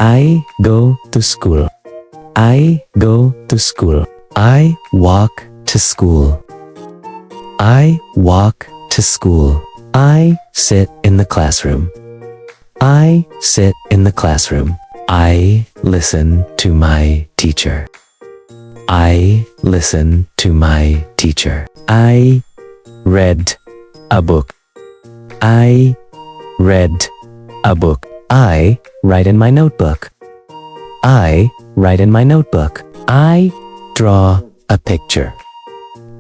I go to school. I go to school. I walk to school. I walk to school. I sit in the classroom. I sit in the classroom. I listen to my teacher. I listen to my teacher. I read a book. I read a book. I write in my notebook. I write in my notebook. I draw a picture.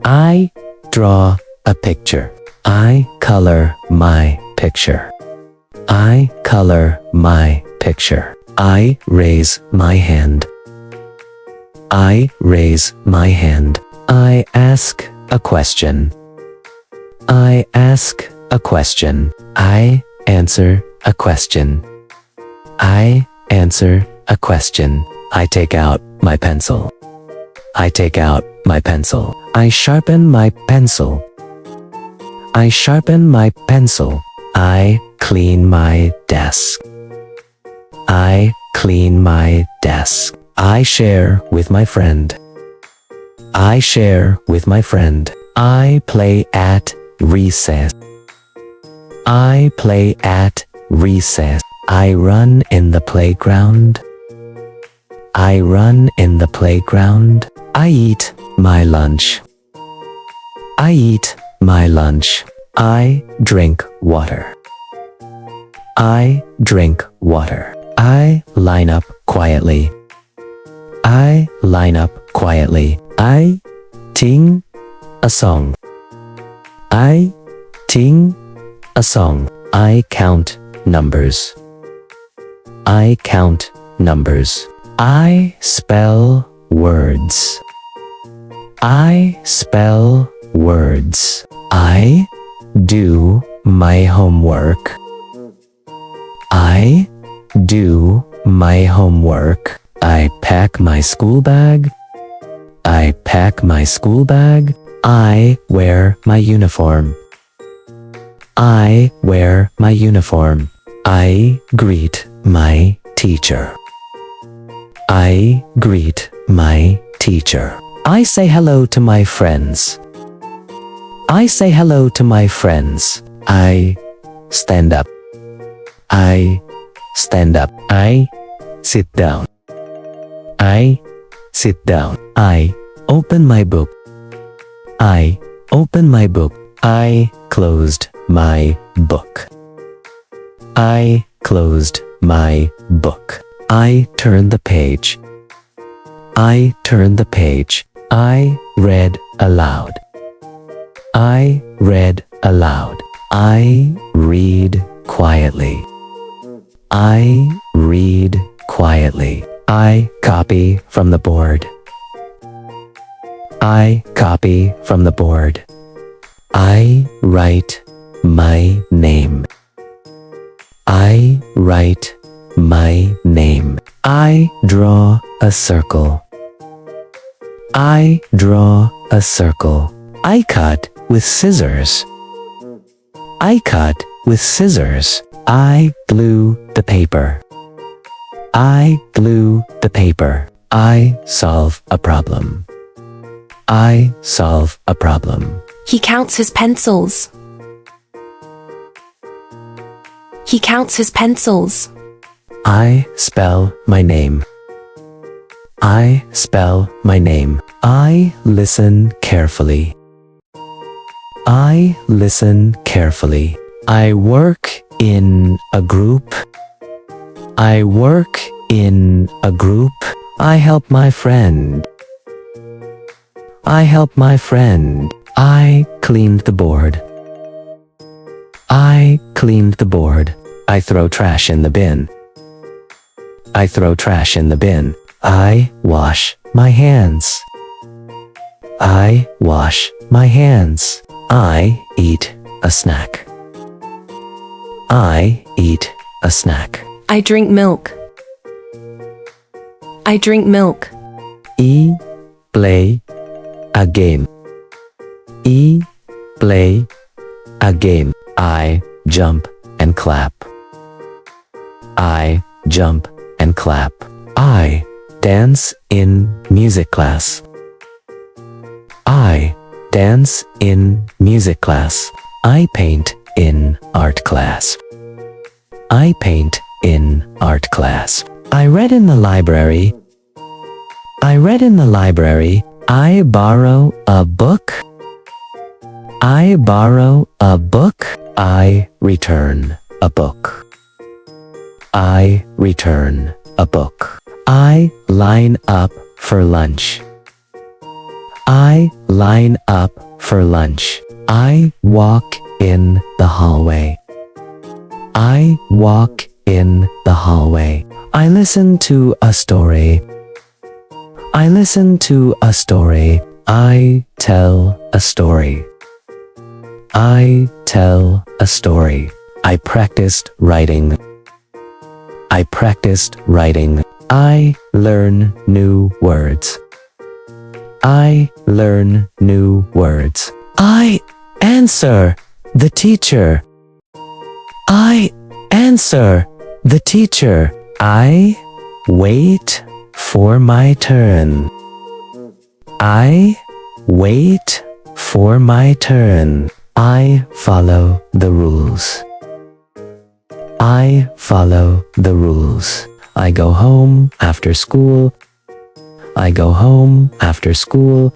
I draw a picture. I color my picture. I color my picture. I raise my hand. I raise my hand. I ask a question. I ask a question. I answer a question. I answer a question. I take out my pencil. I take out my pencil. I sharpen my pencil. I sharpen my pencil. I clean my desk. I clean my desk. I share with my friend. I share with my friend. I play at recess. I play at recess. I run in the playground. I run in the playground. I eat my lunch. I eat my lunch. I drink water. I drink water. I line up quietly. I line up quietly. I sing a song. I sing a song. I count numbers. I count numbers. I spell words. I spell words. I do my homework. I do my homework. I pack my school bag. I pack my school bag. I wear my uniform. I wear my uniform. I greet my teacher. I greet my teacher. I say hello to my friends. I say hello to my friends. I stand up. I stand up. I sit down. I sit down. I open my book. I open my book. I closed my book. I closed my book. I turned the page. I turned the page. I read aloud. I read aloud. I read quietly. I read quietly. I copy from the board. I copy from the board. I write my name. I write my name. I draw a circle. I draw a circle. I cut with scissors. I cut with scissors. I glue the paper. I glue the paper. I solve a problem. I solve a problem. He counts his pencils. He counts his pencils. I spell my name. I spell my name. I listen carefully. I listen carefully. I work in a group. I work in a group. I help my friend. I help my friend. I cleaned the board. I cleaned the board. I throw trash in the bin. I throw trash in the bin. I wash my hands. I wash my hands. I eat a snack. I eat a snack. I drink milk. I drink milk. Play a game. Play a game. I jump and clap. I jump and clap. I dance in music class. I dance in music class. I paint in art class. I paint in art class. I read in the library. I read in the library. I borrow a book. I borrow a book. I return a book. I return a book. I line up for lunch. I line up for lunch. I walk in the hallway. I walk in the hallway. I listen to a story. I listen to a story. I tell a story. I tell a story. I practiced writing. I practiced writing. I learn new words. I learn new words. I answer the teacher. I answer the teacher. I wait for my turn. I wait for my turn. I follow the rules. I follow the rules. I go home after school. I go home after school.